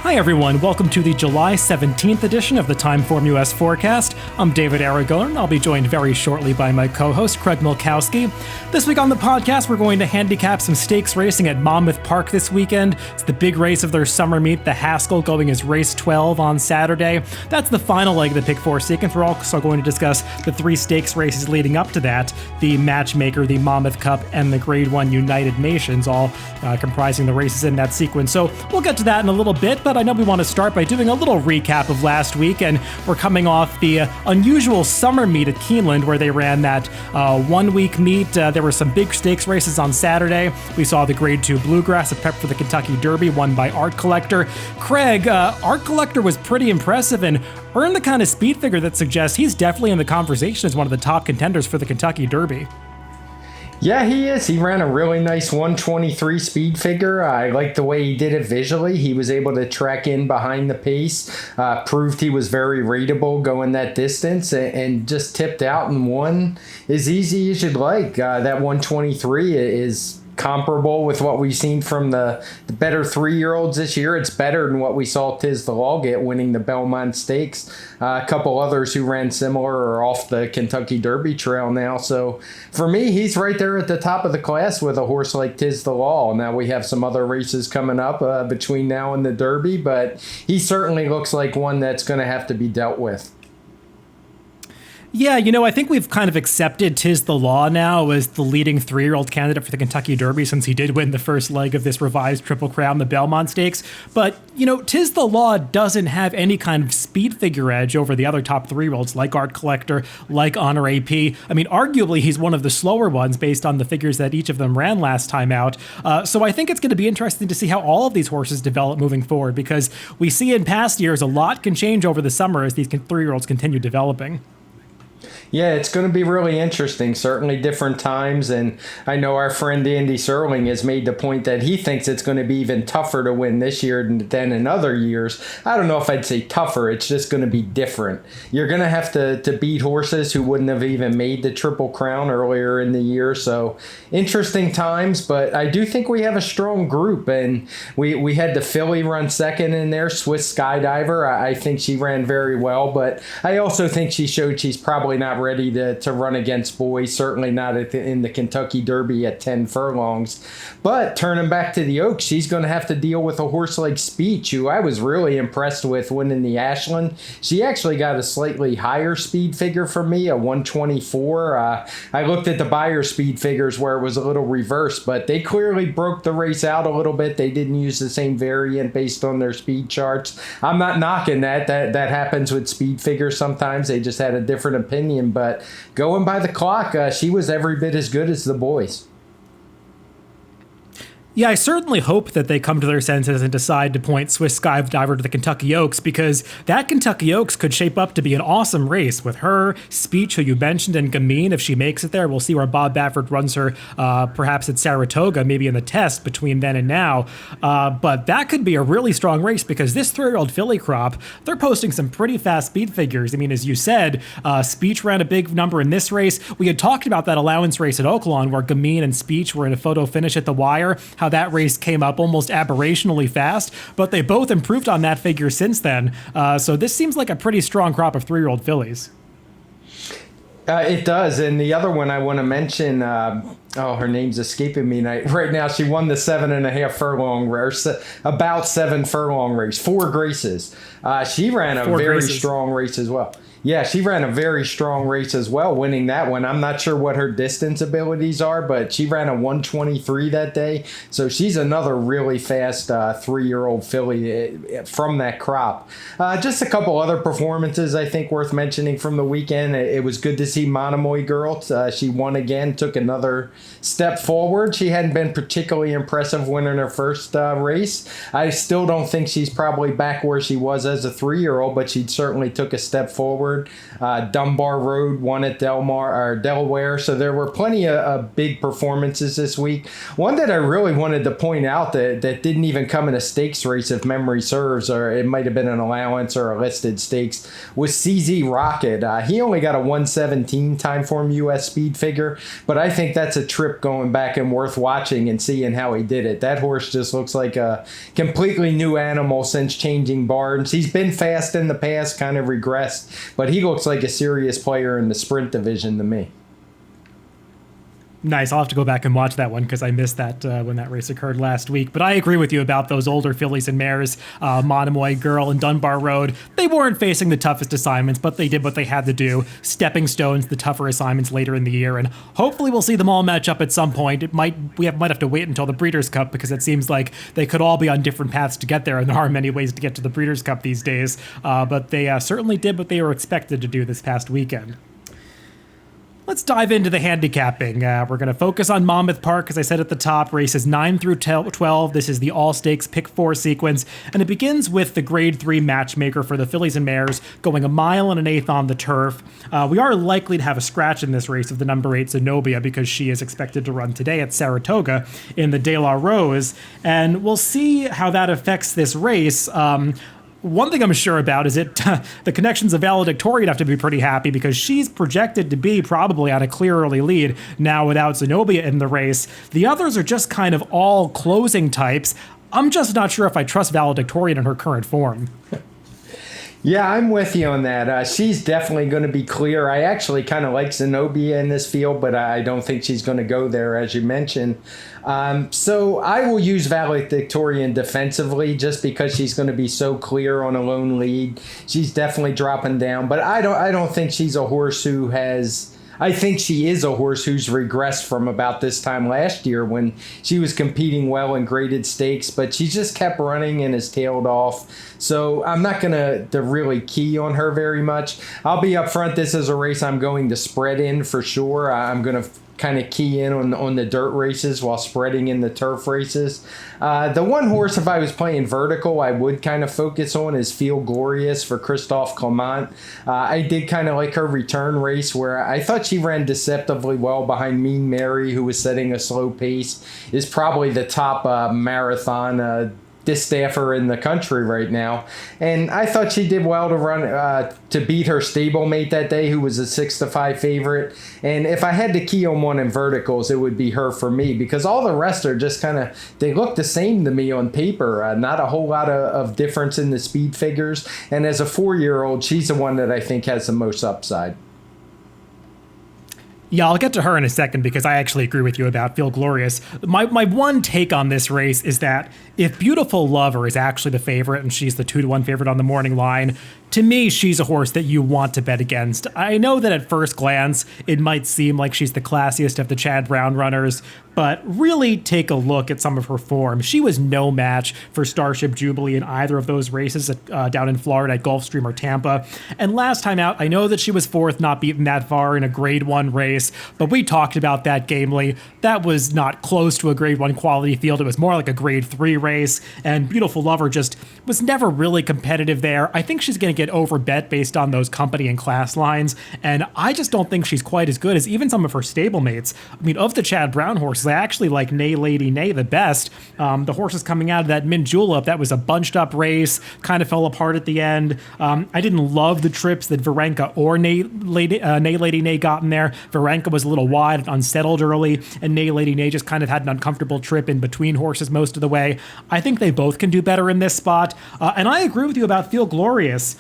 Hi everyone, welcome to the July 17th edition of the TimeformUS Forecast. I'm David Aragon. I'll be joined very shortly by my co-host, Craig Milkowski. This week on the podcast, we're going to handicap some stakes racing at Monmouth Park this weekend. It's the big race of their summer meet, the Haskell, going as race 12 on Saturday. That's the final leg of the Pick 4 sequence. We're also going to discuss the three stakes races leading up to that, the Matchmaker, the Monmouth Cup, and the Grade 1 United Nations, all comprising the races in that sequence. So we'll get to that in a little bit, but I know we want to start by doing a little recap of last week, and we're coming off the unusual summer meet at Keeneland where they ran that 1 week meet. There were some big stakes races on Saturday. We saw the Grade 2 Bluegrass, a prep for the Kentucky Derby, won by Art Collector. Craig, Art Collector was pretty impressive and earned the kind of speed figure that suggests he's definitely in the conversation as one of the top contenders for the Kentucky Derby. Yeah, he is. He ran a really nice 123 speed figure. I like the way he did it visually. He was able to track in behind the pace, proved he was very rateable going that distance, and just tipped out and won as easy as you'd like. That 123 is comparable with what we've seen from the better 3-year-olds this year. It's better than what we saw Tiz the Law get winning the Belmont Stakes. A couple others who ran similar are off the Kentucky Derby trail now. So for me, he's right there at the top of the class with a horse like Tiz the Law. Now we have some other races coming up between now and the Derby, but he certainly looks like one that's going to have to be dealt with. Yeah, I think we've kind of accepted Tiz the Law now as the leading 3-year-old candidate for the Kentucky Derby since he did win the first leg of this revised Triple Crown, the Belmont Stakes. But, Tiz the Law doesn't have any kind of speed figure edge over the other top 3-year-olds like Art Collector, like Honor AP. I mean, arguably, he's one of the slower ones based on the figures that each of them ran last time out. So I think it's going to be interesting to see how all of these horses develop moving forward, because we see in past years a lot can change over the summer as these 3-year-olds continue developing. Yeah, it's going to be really interesting. Certainly different times. And I know our friend Andy Serling has made the point that he thinks it's going to be even tougher to win this year than in other years. I don't know if I'd say tougher. It's just going to be different. You're going to have to beat horses who wouldn't have even made the Triple Crown earlier in the year. So interesting times, but I do think we have a strong group. And we had the filly run second in there, Swiss Skydiver. I think she ran very well, but I also think she showed she's probably not ready to run against boys, certainly not in the Kentucky Derby at 10 furlongs. But turning back to the Oaks, she's going to have to deal with a horse like Speech, who I was really impressed with winning the Ashland. She actually got a slightly higher speed figure for me, a 124. I looked at the buyer speed figures where it was a little reversed, but they clearly broke the race out a little bit. They didn't use the same variant based on their speed charts. I'm not knocking that. That happens with speed figures sometimes. They just had a different opinion. But going by the clock, she was every bit as good as the boys. Yeah, I certainly hope that they come to their senses and decide to point Swiss Skydiver to the Kentucky Oaks, because that Kentucky Oaks could shape up to be an awesome race with her, Speech, who you mentioned, and Gamine. If she makes it there, we'll see where Bob Baffert runs her, perhaps at Saratoga, maybe in the test between then and now. But that could be a really strong race, because this 3-year-old filly crop, they're posting some pretty fast speed figures. I mean, as you said, Speech ran a big number in this race. We had talked about that allowance race at Oaklawn where Gamine and Speech were in a photo finish at the wire, how that race came up almost aberrationally fast, but they both improved on that figure since then. So this seems like a pretty strong crop of 3-year-old fillies. It does. And the other one I want to mention, her name's escaping me right now. She won the 7.5 furlong race, about 7 furlong race, 4 Graces. She ran a very strong race as well. Yeah, she ran a very strong race as well, winning that one. I'm not sure what her distance abilities are, but she ran a 123 that day. So she's another really fast 3-year-old filly from that crop. Just a couple other performances I think worth mentioning from the weekend. It was good to see Monomoy Girl. She won again, took another step forward. She hadn't been particularly impressive winning her first race. I still don't think she's probably back where she was as a 3-year-old, but she certainly took a step forward. third. Dunbar Road won at Delaware. So there were plenty of big performances this week. One that I really wanted to point out that didn't even come in a stakes race, if memory serves, or it might have been an allowance or a listed stakes, was CZ Rocket. He only got a 117 TimeformUS speed figure, but I think that's a trip going back and worth watching and seeing how he did it. That horse just looks like a completely new animal since changing barns. He's been fast in the past, kind of regressed, but he looks like a serious player in the sprint division to me. Nice. I'll have to go back and watch that one because I missed that when that race occurred last week. But I agree with you about those older fillies and mares, Monomoy Girl and Dunbar Road. They weren't facing the toughest assignments, but they did what they had to do. Stepping stones, the tougher assignments later in the year, and hopefully we'll see them all match up at some point. We might have to wait until the Breeders' Cup because it seems like they could all be on different paths to get there, and there are many ways to get to the Breeders' Cup these days. But they certainly did what they were expected to do this past weekend. Let's dive into the handicapping. We're going to focus on Monmouth Park, as I said at the top, races 9 through 12. This is the all-stakes pick 4 sequence, and it begins with the Grade 3 Matchmaker for the fillies and mares, going 1 1/8 miles on the turf. We are likely to have a scratch in this race of the number 8 Zenobia because she is expected to run today at Saratoga in the De La Rose, and we'll see how that affects this race. One thing I'm sure about is the connections of Valedictorian have to be pretty happy because she's projected to be probably on a clear early lead now without Zenobia in the race. The others are just kind of all closing types. I'm just not sure if I trust Valedictorian in her current form. Yeah, I'm with you on that. She's definitely going to be clear. I actually kind of like Zenobia in this field, but I don't think she's going to go there, as you mentioned. So I will use Valedictorian defensively just because she's going to be so clear on a lone lead. She's definitely dropping down, but I don't think she's a horse who has... I think she is a horse who's regressed from about this time last year when she was competing well in graded stakes, but she just kept running and has tailed off. So I'm not going to really key on her very much. I'll be up front. This is a race I'm going to spread in for sure. I'm going to kind of key in on the dirt races while spreading in the turf races. The one horse, if I was playing vertical, I would kind of focus on is Feel Glorious for Christophe Clement. I did kind of like her return race where I thought she ran deceptively well behind Mean Mary, who was setting a slow pace, is probably the top marathon distaffer in the country right now, and I thought she did well to run to beat her stablemate that day, who was a 6-5 favorite. And if I had to key on one in verticals, it would be her for me because all the rest are just kind of, they look the same to me on paper. Not a whole lot of difference in the speed figures, and as a 4-year-old, she's the one that I think has the most upside. Yeah, I'll get to her in a second because I actually agree with you about Feel Glorious. My one take on this race is that if Beautiful Lover is actually the favorite and she's the 2-1 favorite on the morning line, to me, she's a horse that you want to bet against. I know that at first glance, it might seem like she's the classiest of the Chad Brown runners, but really take a look at some of her form. She was no match for Starship Jubilee in either of those races down in Florida at Gulfstream or Tampa. And last time out, I know that she was fourth, not beaten that far in a Grade 1 race, but we talked about that gamely. That was not close to a Grade 1 quality field. It was more like a Grade 3 race, and Beautiful Lover just was never really competitive there. I think she's going to get overbet based on those company and class lines, and I just don't think she's quite as good as even some of her stablemates. I mean, of the Chad Brown horses, I actually like Nay Lady Nay the best. The horses coming out of that Mint Julep, that was a bunched up race, kind of fell apart at the end. I didn't love the trips that Varenka or Nay Lady Nay got in there. Varenka was a little wide and unsettled early, and Nay Lady Nay just kind of had an uncomfortable trip in between horses most of the way. I think they both can do better in this spot, and I agree with you about Feel Glorious.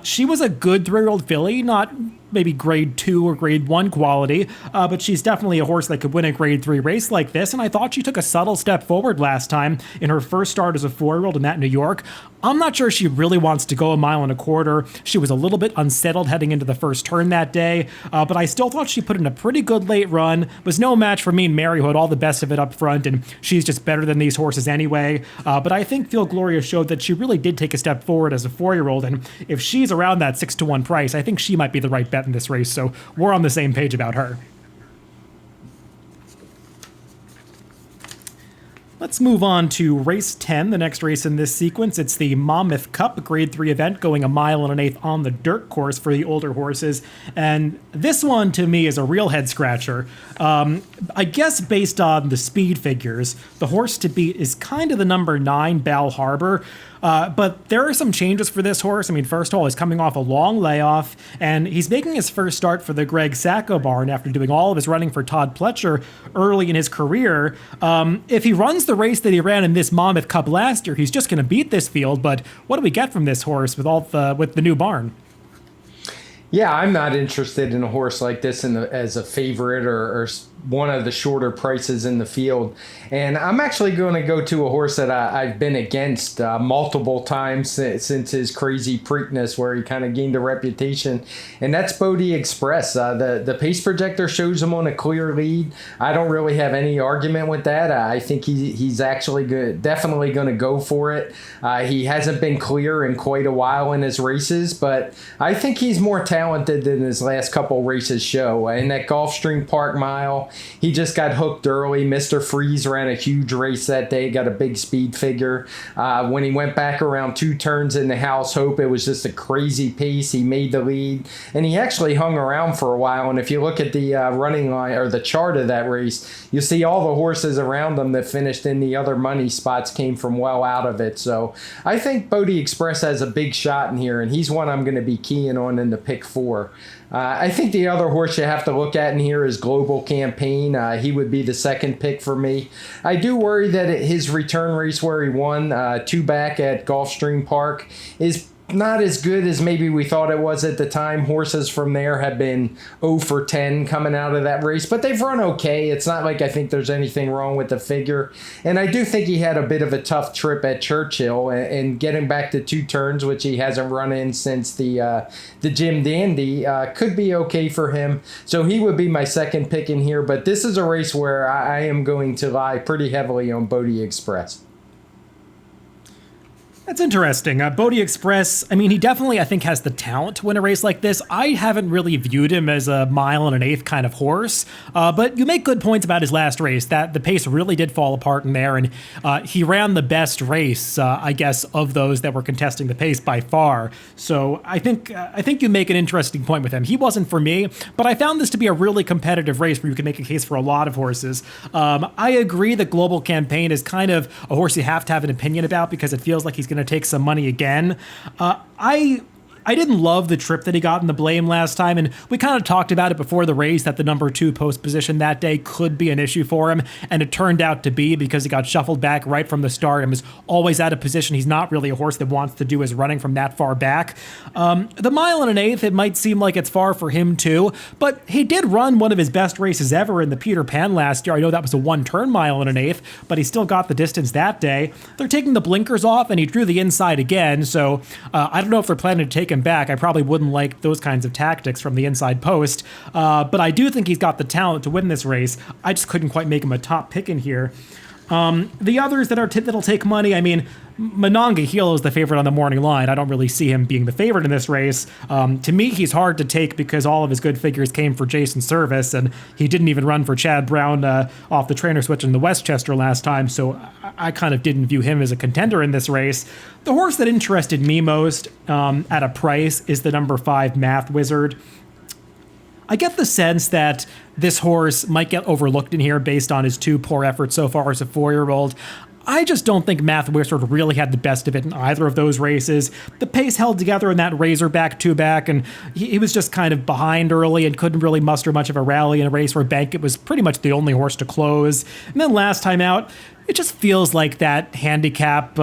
She was a good 3-year-old filly, not maybe Grade 2 or Grade 1 quality, but she's definitely a horse that could win a Grade 3 race like this, and I thought she took a subtle step forward last time in her first start as a 4-year-old in that New York. I'm not sure she really wants to go 1.25 miles. She was a little bit unsettled heading into the first turn that day, but I still thought she put in a pretty good late run, was no match for Mean Mary, who had all the best of it up front, and she's just better than these horses anyway. But I think Feel Glorious showed that she really did take a step forward as a 4-year-old, and if she's around that 6-1 price, I think she might be the right bet in this race, so we're on the same page about her. Let's move on to race 10, the next race in this sequence. It's the Monmouth Cup, a grade 3 event going 1.125 miles on the dirt course for the older horses. And this one, to me, is a real head scratcher. I guess based on the speed figures, the horse to beat is kind of the number 9, Bal Harbor. But there are some changes for this horse. I mean, first of all, he's coming off a long layoff, and he's making his first start for the Greg Sacco barn after doing all of his running for Todd Pletcher early in his career. If he runs the race that he ran in this Monmouth Cup last year, he's just going to beat this field. But what do we get from this horse with the new barn? Yeah, I'm not interested in a horse like this as a favorite or one of the shorter prices in the field. And I'm actually going to go to a horse that I've been against multiple times since his crazy Preakness, where he kind of gained a reputation, and that's Bodie Express. The pace projector shows him on a clear lead. I don't really have any argument with that. I think he's actually definitely going to go for it. He hasn't been clear in quite a while in his races, but I think he's more talented than his last couple races show. In that Gulfstream Park Mile, he just got hooked early. Mr. Freeze ran a huge race that day, got a big speed figure. When he went back around 2 turns in the House Hope, it was just a crazy pace. He made the lead, and he actually hung around for a while. And if you look at the running line or the chart of that race, you see all the horses around him that finished in the other money spots came from well out of it. So I think Bodie Express has a big shot in here, and he's one I'm going to be keying on in the pick 4. I think the other horse you have to look at in here is Global Campaign. He would be the second pick for me. I do worry that his return race where he won 2 back at Gulfstream Park is not as good as maybe we thought it was at the time. Horses from there have been 0 for 10 coming out of that race, but they've run okay. It's not like I think there's anything wrong with the figure. And I do think he had a bit of a tough trip at Churchill, and getting back to 2 turns, which he hasn't run in since the Jim Dandy, could be okay for him. So he would be my second pick in here, but this is a race where I am going to lie pretty heavily on Bodie Express. That's interesting. Bodie Express, I mean, he definitely, I think, has the talent to win a race like this. I haven't really viewed him as a 1.125 mile kind of horse, but you make good points about his last race, that the pace really did fall apart in there, and he ran the best race, I guess, of those that were contesting the pace by far. So I think you make an interesting point with him. He wasn't for me, but I found this to be a really competitive race where you can make a case for a lot of horses. I agree that Global Campaign is kind of a horse you have to have an opinion about because it feels like he's going to take some money again. I didn't love the trip that he got in the Blame last time, and we kind of talked about it before the race that the number 2 post position that day could be an issue for him, and it turned out to be because he got shuffled back right from the start and was always out of position. He's not really a horse that wants to do his running from that far back. The 1.125 miles, it might seem like it's far for him too, but he did run one of his best races ever in the Peter Pan last year. I know that was a 1-turn 1.125 miles, but he still got the distance that day. They're taking the blinkers off, and he drew the inside again, so I don't know if they're planning to take him back. I probably wouldn't like those kinds of tactics from the inside post, but I do think he's got the talent to win this race. I just couldn't quite make him a top pick in here. The others that'll take money, I mean, Monongahela is the favorite on the morning line. I don't really see him being the favorite in this race. To me, he's hard to take because all of his good figures came for Jason Service, and he didn't even run for Chad Brown off the trainer switch in the Westchester last time, so I kind of didn't view him as a contender in this race. The horse that interested me most at a price is the number 5 Math Wizard. I get the sense that this horse might get overlooked in here based on his 2 poor efforts so far as a 4-year-old. I just don't think Math Wizard really had the best of it in either of those races. The pace held together in that Razorback 2-back, and he was just kind of behind early and couldn't really muster much of a rally in a race where Bankett was pretty much the only horse to close. And then last time out, it just feels like that handicap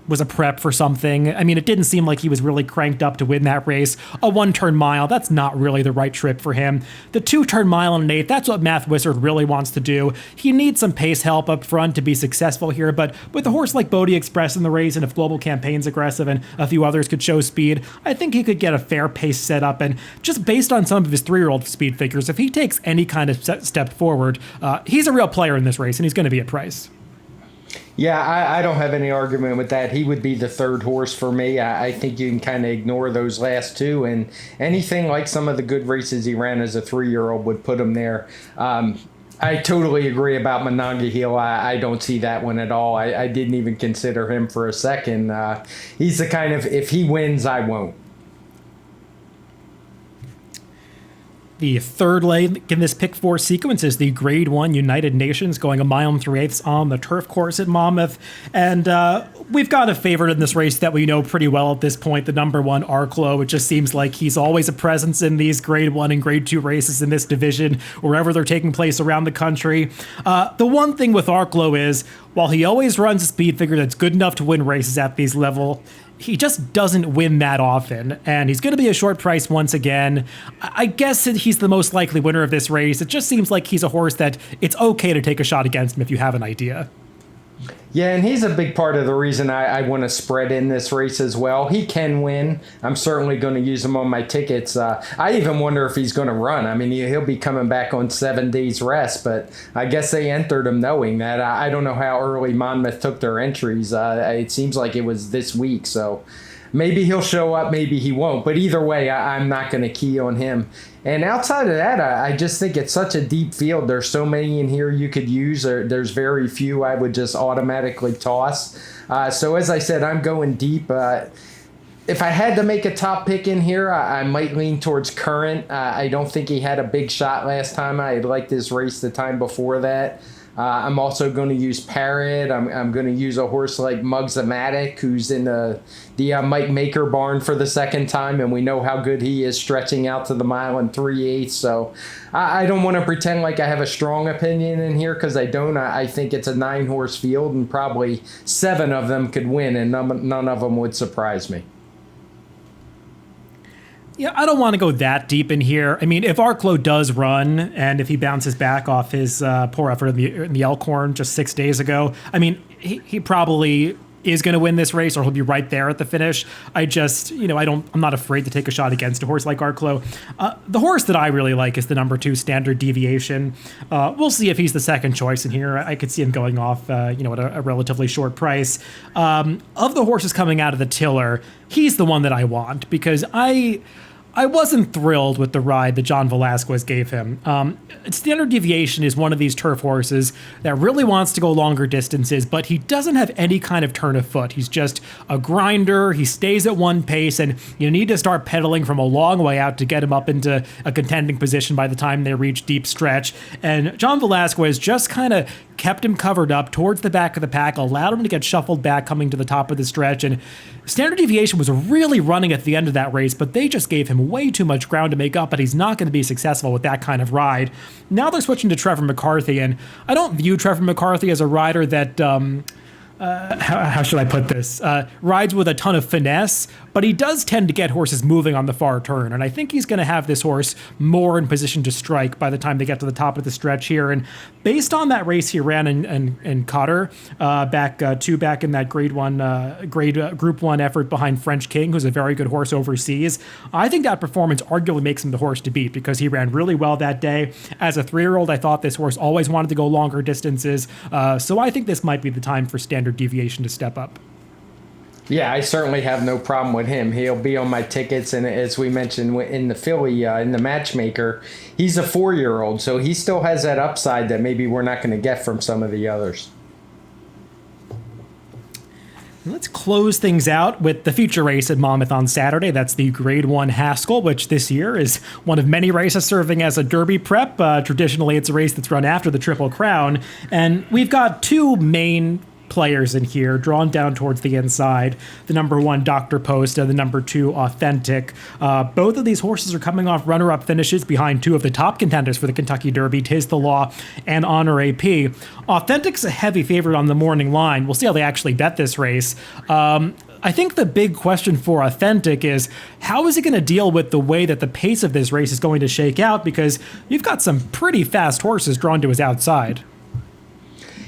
was a prep for something. I mean, it didn't seem like he was really cranked up to win that race. A 1-turn mile, that's not really the right trip for him. The 2-turn 1.125 miles, that's what Math Wizard really wants to do. He needs some pace help up front to be successful here, but with a horse like Bodie Express in the race, and if Global Campaign's aggressive and a few others could show speed, I think he could get a fair pace set up. And just based on some of his 3-year-old speed figures, if he takes any kind of step forward, he's a real player in this race, and he's going to be at price. Yeah, I don't have any argument with that. He would be the 3rd horse for me. I think you can kind of ignore those last 2, and anything like some of the good races he ran as a 3-year-old would put him there. I totally agree about Monongahela. I don't see that one at all. I didn't even consider him for a second. He's the kind of, if he wins, I won't. The third leg in this pick four sequence is the Grade 1 United Nations, going 1 3/8 on the turf course at Monmouth. And we've got a favorite in this race that we know pretty well at this point, the number 1 Arklow. It just seems like he's always a presence in these Grade 1 and Grade 2 races in this division, wherever they're taking place around the country. The one thing with Arklow is, while he always runs a speed figure that's good enough to win races at these levels, he just doesn't win that often, and he's going to be a short price once again. I guess he's the most likely winner of this race. It just seems like he's a horse that it's okay to take a shot against him if you have an idea. Yeah, and he's a big part of the reason I want to spread in this race as well. He can win. I'm certainly going to use him on my tickets. I even wonder if he's going to run. I mean, he'll be coming back on 7 days rest, but I guess they entered him knowing that. I don't know how early Monmouth took their entries. It seems like it was this week, so maybe he'll show up, maybe he won't. But either way, I'm not going to key on him. And outside of that, I just think it's such a deep field. There's so many in here you could use. There's very few I would just automatically toss. So as I said, I'm going deep. If I had to make a top pick in here, I might lean towards Current. I don't think he had a big shot last time. I liked his race the time before that. I'm also going to use Parrot. I'm going to use a horse like Mugzamatic, who's in the Mike Maker barn for the second time, and we know how good he is stretching out to the 1 3/8. So I don't want to pretend like I have a strong opinion in here, because I don't. I think it's a 9-horse field, and probably 7 of them could win, and none of them would surprise me. Yeah, I don't want to go that deep in here. I mean, if Arklow does run, and if he bounces back off his poor effort in the Elkhorn just 6 days ago, I mean, he probably is going to win this race, or he'll be right there at the finish. I just, I'm not afraid to take a shot against a horse like Arklow. The horse that I really like is the number 2 Standard Deviation. We'll see if he's the second choice in here. I could see him going off, at a relatively short price. Of the horses coming out of the tiller, he's the one that I want, because I wasn't thrilled with the ride that John Velasquez gave him. Standard Deviation is one of these turf horses that really wants to go longer distances, but he doesn't have any kind of turn of foot. He's just a grinder. He stays at one pace, and you need to start pedaling from a long way out to get him up into a contending position by the time they reach deep stretch. And John Velasquez just kind of kept him covered up towards the back of the pack, allowed him to get shuffled back coming to the top of the stretch. And Standard Deviation was really running at the end of that race, but they just gave him way too much ground to make up, but he's not going to be successful with that kind of ride. Now they're switching to Trevor McCarthy, and I don't view Trevor McCarthy as a rider that how should I put this? Rides with a ton of finesse, but he does tend to get horses moving on the far turn. And I think he's going to have this horse more in position to strike by the time they get to the top of the stretch here. And based on that race he ran in Cotter back in that Group 1 effort behind French King, who's a very good horse overseas, I think that performance arguably makes him the horse to beat because he ran really well that day. As a 3-year-old, I thought this horse always wanted to go longer distances. So I think this might be the time for Standard Deviation to step up. Yeah, I certainly have no problem with him. He'll be on my tickets, and as we mentioned in the Philly, in the Matchmaker, he's a 4-year-old, so he still has that upside that maybe we're not going to get from some of the others. Let's close things out with the feature race at Monmouth on Saturday. That's the Grade 1 Haskell, which this year is one of many races serving as a Derby prep. Traditionally, it's a race that's run after the Triple Crown, and we've got 2 main players in here drawn down towards the inside, the number 1 Dr. Post and the number 2 Authentic. Both of these horses are coming off runner-up finishes behind 2 of the top contenders for the Kentucky Derby, Tiz the Law and Honor AP. Authentic's a heavy favorite on the morning line. We'll see how they actually bet this race. I think the big question for Authentic is, how is he going to deal with the way that the pace of this race is going to shake out, because you've got some pretty fast horses drawn to his outside.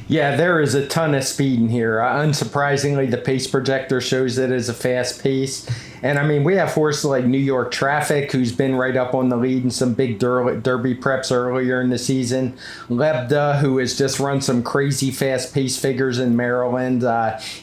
Yeah, there is a ton of speed in here. Unsurprisingly, the pace projector shows it as a fast pace. And I mean, we have horses like New York Traffic, who's been right up on the lead in some big Derby preps earlier in the season. Lebda, who has just run some crazy fast pace figures in Maryland.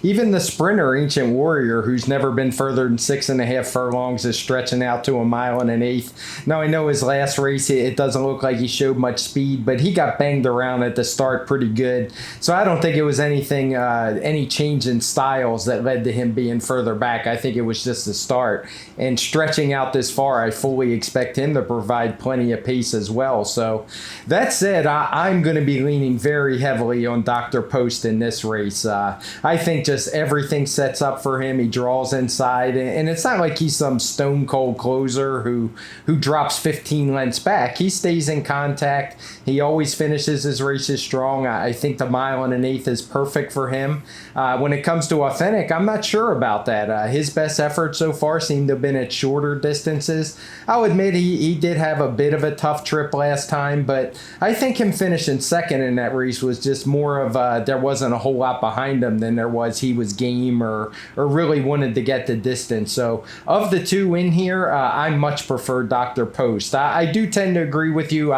Even the sprinter, Ancient Warrior, who's never been further than 6.5 furlongs, is stretching out to 1 1/8 miles. Now, I know his last race, it doesn't look like he showed much speed, but he got banged around at the start pretty good. So I don't think it was anything, any change in styles that led to him being further back. I think it was just the start. And stretching out this far, I fully expect him to provide plenty of pace as well. So that said, I'm going to be leaning very heavily on Dr. Post in this race. I think just everything sets up for him. He draws inside, and it's not like he's some stone cold closer who drops 15 lengths back. He stays in contact. He always finishes his races strong. I think the 1 1/8 is perfect for him. When it comes to authentic, I'm not sure about that. His best effort so far seemed to have been at shorter distances. I'll admit he did have a bit of a tough trip last time, but I think him finishing second in that race was just more of there wasn't a whole lot behind him than there was he was game or really wanted to get the distance. So of the two in here, I much prefer Dr. Post. I do tend to agree with you.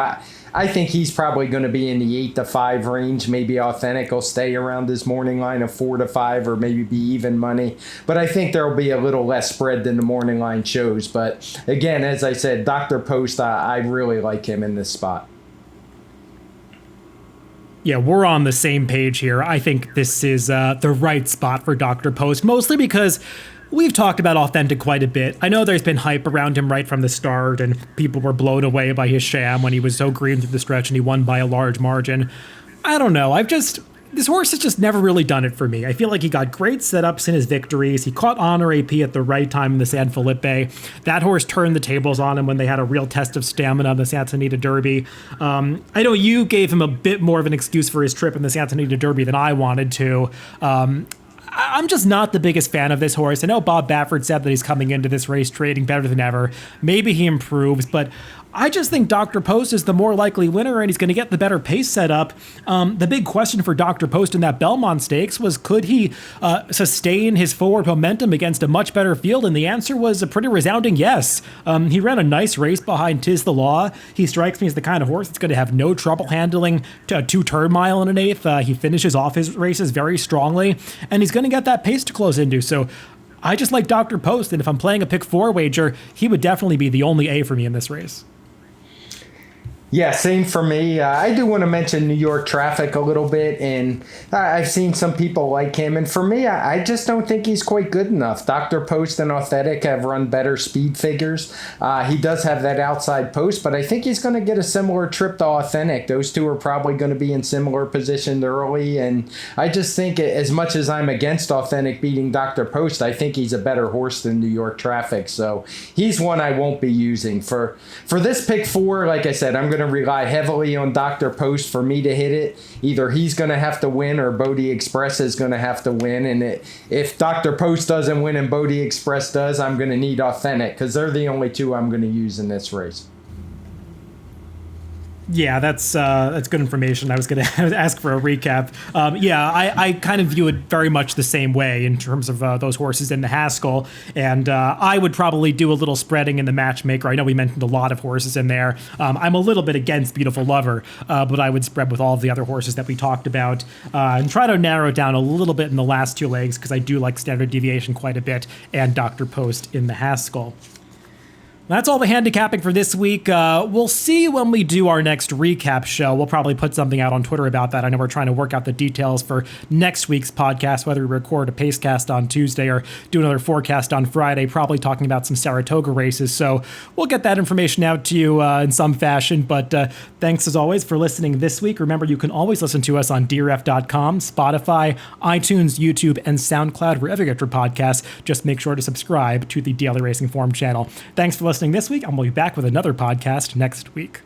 I think he's probably going to be in the 8 to 5 range. Maybe authentic will stay around his morning line of 4 to 5 or maybe be even money. But I think there will be a little less spread than the morning line shows. But again, as I said, Dr. Post, I really like him in this spot. Yeah, we're on the same page here. I think this is the right spot for Dr. Post, mostly because we've talked about Authentic quite a bit. I know there's been hype around him right from the start, and people were blown away by his sham when he was so green through the stretch and he won by a large margin. I don't know. This horse has just never really done it for me. I feel like he got great setups in his victories. He caught Honor AP at the right time in the San Felipe. That horse turned the tables on him when they had a real test of stamina in the Santa Anita Derby. I know you gave him a bit more of an excuse for his trip in the Santa Anita Derby than I wanted to. I'm just not the biggest fan of this horse. I know Bob Baffert said that he's coming into this race trading better than ever. Maybe he improves, but I just think Dr. Post is the more likely winner, and he's going to get the better pace setup. The big question for Dr. Post in that Belmont Stakes was, could he sustain his forward momentum against a much better field? And the answer was a pretty resounding yes. He ran a nice race behind 'Tis the Law. He strikes me as the kind of horse that's going to have no trouble handling a 2-turn 1 1/8. He finishes off his races very strongly, and he's going to get that pace to close into. So I just like Dr. Post, and if I'm playing a pick 4 wager, he would definitely be the only A for me in this race. Yeah, same for me. I do want to mention New York Traffic a little bit, and I've seen some people like him, and for me, I just don't think he's quite good enough. Dr. Post and Authentic have run better speed figures. He does have that outside post, but I think he's going to get a similar trip to Authentic. Those two are probably going to be in similar positions early, and I just think as much as I'm against Authentic beating Dr. Post, I think he's a better horse than New York Traffic, so he's one I won't be using. For this pick 4, like I said, I'm going to rely heavily on Dr. Post for me to hit it. Either he's going to have to win or Bodie Express is going to have to win. And if Dr. Post doesn't win and Bodie Express does, I'm going to need Authentic because they're the only two I'm going to use in this race. Yeah, that's good information. I was going to ask for a recap. I kind of view it very much the same way in terms of those horses in the Haskell, and I would probably do a little spreading in the Matchmaker. I know we mentioned a lot of horses in there. I'm a little bit against Beautiful Lover, but I would spread with all of the other horses that we talked about and try to narrow it down a little bit in the last 2 legs because I do like Standard Deviation quite a bit and Dr. Post in the Haskell. That's all the handicapping for this week. We'll see when we do our next recap show. We'll probably put something out on Twitter about that. I know we're trying to work out the details for next week's podcast, whether we record a pacecast on Tuesday or do another forecast on Friday, probably talking about some Saratoga races. So we'll get that information out to you in some fashion. But thanks as always for listening this week. Remember, you can always listen to us on drf.com, Spotify, iTunes, YouTube, and SoundCloud, wherever you get your podcasts. Just make sure to subscribe to the Daily Racing Form channel. Thanks for listening this week, and we'll be back with another podcast next week.